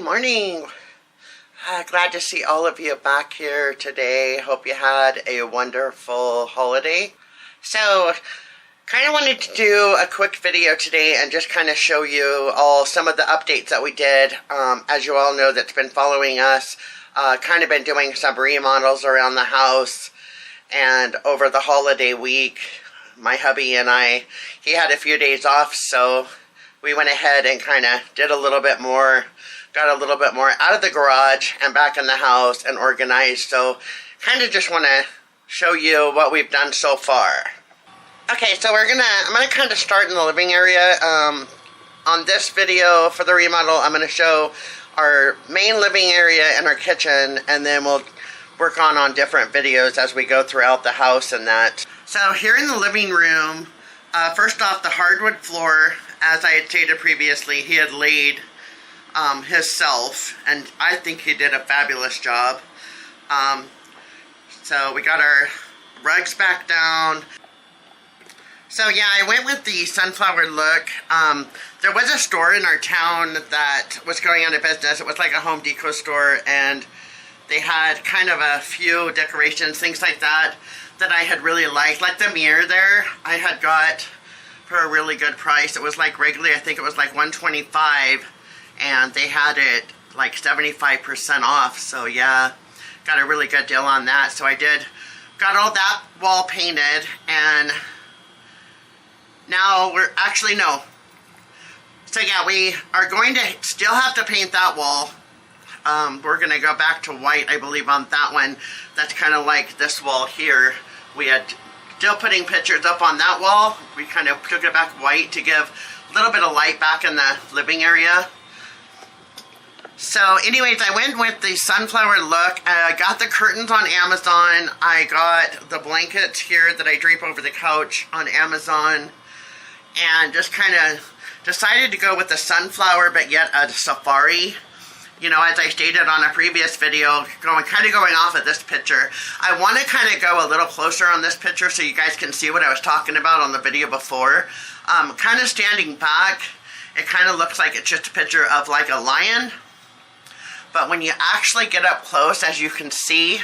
morning. Glad to see all of you back here today. Hope you had a wonderful holiday. So, kind of wanted to do a quick video today and just kind of show you all some of the updates that we did. As you all know that's been following us, kind of been doing some remodels around the house. And over the holiday week, my hubby and he had a few days off, so we went ahead and kind of did a little bit more, got a little bit more out of the garage and back in the house and organized. So kind of just want to show you what we've done so far. Okay, so I'm gonna kind of start in the living area. On this video for the remodel, I'm gonna show our main living area and our kitchen, and then we'll work on different videos as we go throughout the house and that. So here in the living room, first off, the hardwood floor, as I had stated previously, he had laid himself, and I think he did a fabulous job. So we got our rugs back down. So yeah, I went with the sunflower look. There was a store in our town that was going out of business. It was like a home decor store, and they had kind of a few decorations, things like that I had really liked. Like the mirror there, I had got for a really good price. It was like regularly, I think it was like $125, and they had it like 75% off. So yeah, got a really good deal on that. So I got all that wall painted, and now no. So yeah, we are going to still have to paint that wall. We're going to go back to white, I believe, on that one. That's kind of like this wall here. We had still putting pictures up on that wall. We kind of took it back white to give a little bit of light back in the living area. So anyways, I went with the sunflower look. I got the curtains on Amazon. I got the blankets here that I drape over the couch on Amazon. And just kind of decided to go with the sunflower, but yet a safari. You know, as I stated on a previous video, going off of this picture, I want to kind of go a little closer on this picture so you guys can see what I was talking about on the video before. Kind of standing back, it kind of looks like it's just a picture of like a lion. But when you actually get up close, as you can see,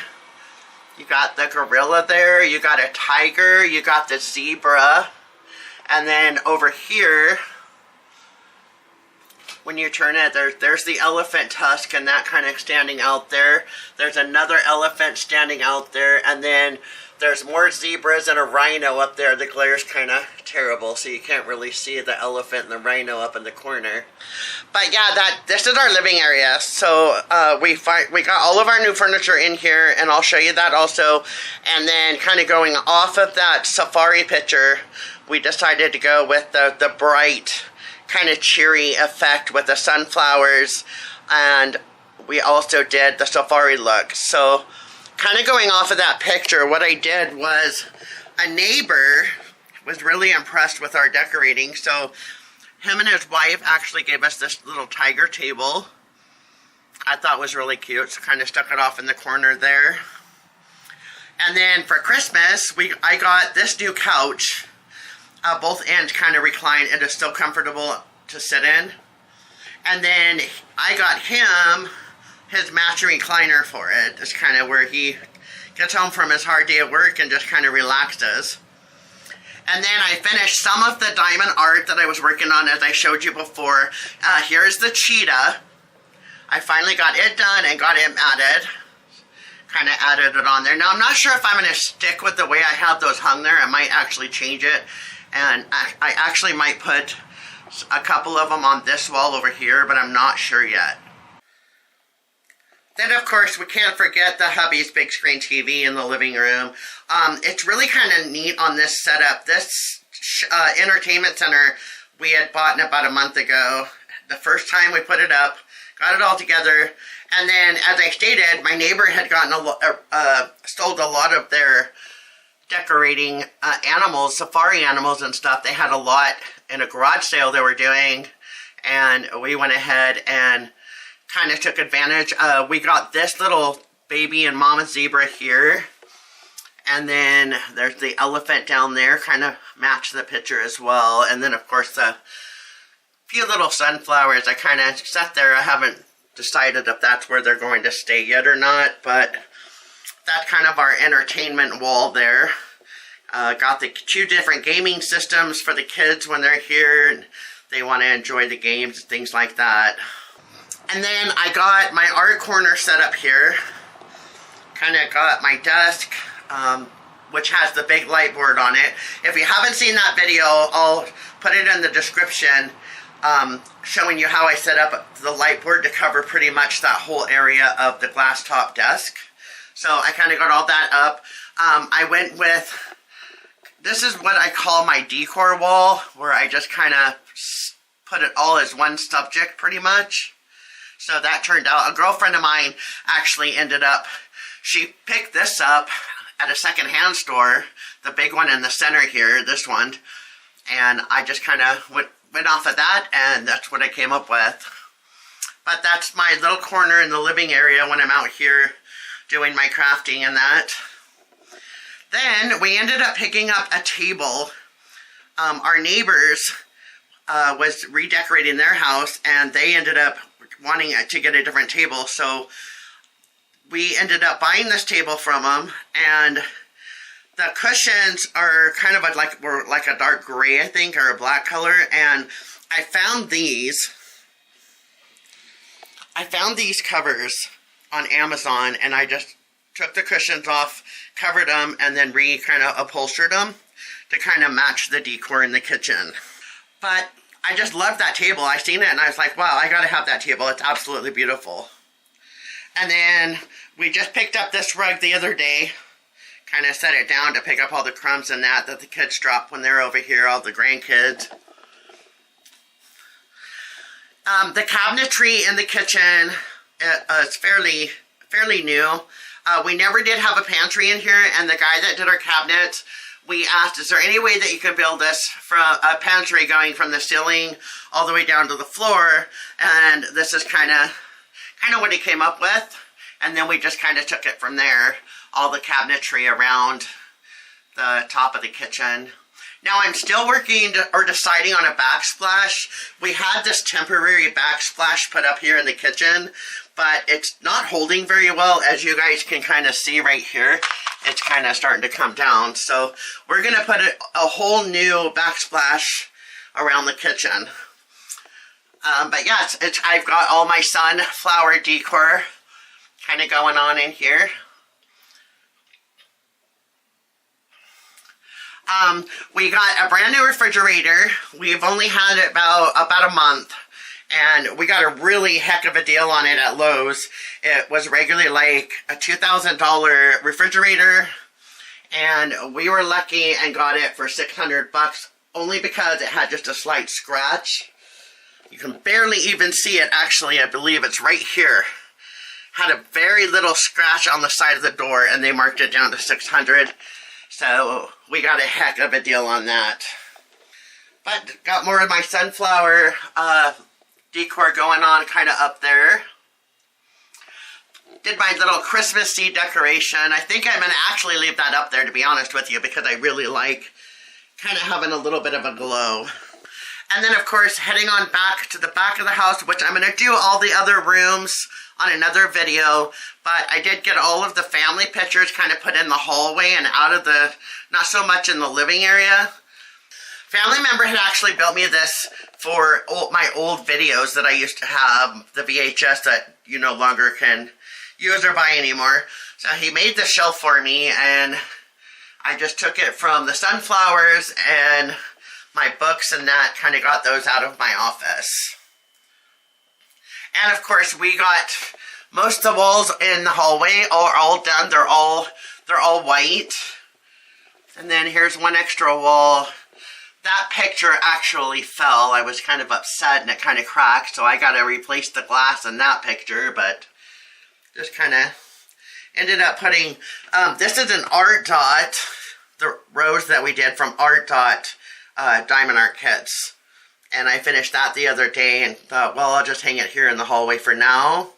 you got the gorilla there, you got a tiger, you got the zebra, and then over here, when you turn it, there's the elephant tusk and that kind of standing out there. There's another elephant standing out there, and then there's more zebras and a rhino up there. The glare's kind of terrible, so you can't really see the elephant and the rhino up in the corner. But yeah, this is our living area. So we got all of our new furniture in here, and I'll show you that also. And then kind of going off of that safari picture, we decided to go with the bright, kind of cheery effect with the sunflowers, and we also did the safari look. So kind of going off of that picture, what I did was a neighbor was really impressed with our decorating, so him and his wife actually gave us this little tiger table. I thought was really cute, so kind of stuck it off in the corner there. And then for Christmas, I got this new couch. Both ends kind of recline. It is still comfortable to sit in. And then I got him his matching recliner for it. It's kind of where he gets home from his hard day at work and just kind of relaxes. And then I finished some of the diamond art that I was working on, as I showed you before. Here's the cheetah. I finally got it done and got him added. Kind of added it on there. Now I'm not sure if I'm going to stick with the way I have those hung there. I might actually change it. And I actually might put a couple of them on this wall over here, but I'm not sure yet. Then, of course, we can't forget the hubby's big screen TV in the living room. It's really kind of neat on this setup. This entertainment center we had bought about a month ago. The first time we put it up, got it all together. And then, as I stated, my neighbor had gotten sold a lot of their decorating animals, safari animals and stuff. They had a lot in a garage sale they were doing, and we went ahead and kind of took advantage. We got this little baby and mama zebra here, and then there's the elephant down there, kind of match the picture as well. And then of course the few little sunflowers I kind of set there. I haven't decided if that's where they're going to stay yet or not, but that's kind of our entertainment wall there. Got the 2 different gaming systems for the kids when they're here and they want to enjoy the games and things like that. And then I got my art corner set up here. Kind of got my desk, which has the big light board on it. If you haven't seen that video, I'll put it in the description, showing you how I set up the light board to cover pretty much that whole area of the glass top desk. So I kind of got all that up. I went with, this is what I call my decor wall, where I just kind of put it all as one subject pretty much. So that turned out, a girlfriend of mine actually ended up, she picked this up at a secondhand store, the big one in the center here, this one, and I just kind of went off of that, and that's what I came up with. But that's my little corner in the living area when I'm out here doing my crafting and that. Then we ended up picking up a table. Our neighbors was redecorating their house, and they ended up wanting to get a different table, so we ended up buying this table from them, and the cushions are kind of were like a dark gray, I think, or a black color, and I found these covers on Amazon, and I just took the cushions off, covered them, and then kind of upholstered them to kind of match the decor in the kitchen. But I just loved that table. I seen it and I was like, wow, I gotta have that table. It's absolutely beautiful. And then we just picked up this rug the other day. Kind of set it down to pick up all the crumbs and that the kids drop when they're over here, all the grandkids. The cabinetry in the kitchen is fairly new. We never did have a pantry in here, and the guy that did our cabinets, we asked, is there any way that you can build this from a pantry going from the ceiling all the way down to the floor? And this is kind of what he came up with. And then we just kind of took it from there, all the cabinetry around the top of the kitchen. Now I'm still working or deciding on a backsplash. We had this temporary backsplash put up here in the kitchen, but it's not holding very well, as you guys can kind of see right here. It's kind of starting to come down. So we're going to put a whole new backsplash around the kitchen. But yeah, I've got all my sunflower decor kind of going on in here. We got a brand new refrigerator. We've only had it about a month. And we got a really heck of a deal on it at Lowe's. It was regularly like a $2,000 refrigerator. And we were lucky and got it for $600 only because it had just a slight scratch. You can barely even see it actually. I believe it's right here. Had a very little scratch on the side of the door, and they marked it down to $600. So we got a heck of a deal on that. But got more of my sunflower decor going on kind of up there. Did my little Christmassy decoration. I think I'm going to actually leave that up there, to be honest with you, because I really like kind of having a little bit of a glow. And then, of course, heading on back to the back of the house, which I'm going to do all the other rooms on another video, but I did get all of the family pictures kind of put in the hallway and out of the, not so much in the living area. Family member had actually built me this for my old videos that I used to have, the VHS that you no longer can use or buy anymore. So he made the shelf for me, and I just took it from the sunflowers and my books and that, kind of got those out of my office. And of course we got most of the walls in the hallway are all done. They're all white. And then here's one extra wall. That picture actually fell. I was kind of upset and it kind of cracked, so I got to replace the glass in that picture, but just kind of ended up putting, this is an Art Dot, the rose that we did from Art Dot Diamond Art Kits. And I finished that the other day and thought, well, I'll just hang it here in the hallway for now.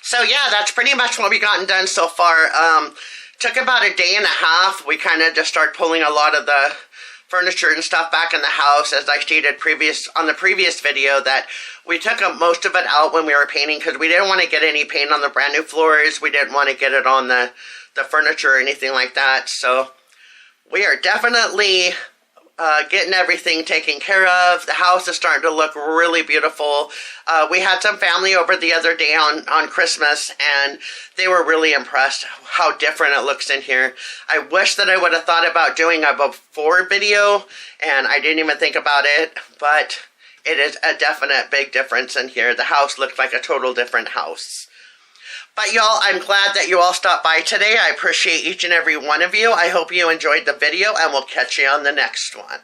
So yeah, that's pretty much what we gotten done so far. Took about a day and a half. We kind of just started pulling a lot of the furniture and stuff back in the house, as I stated on the previous video, that we took most of it out when we were painting because we didn't want to get any paint on the brand new floors. We didn't want to get it on the furniture or anything like that. So we are definitely getting everything taken care of. The house is starting to look really beautiful. We had some family over the other day on Christmas, and they were really impressed how different it looks in here. I wish that I would have thought about doing a before video, and I didn't even think about it, but it is a definite big difference in here. The house looks like a total different house. But y'all, I'm glad that you all stopped by today. I appreciate each and every one of you. I hope you enjoyed the video, and we'll catch you on the next one.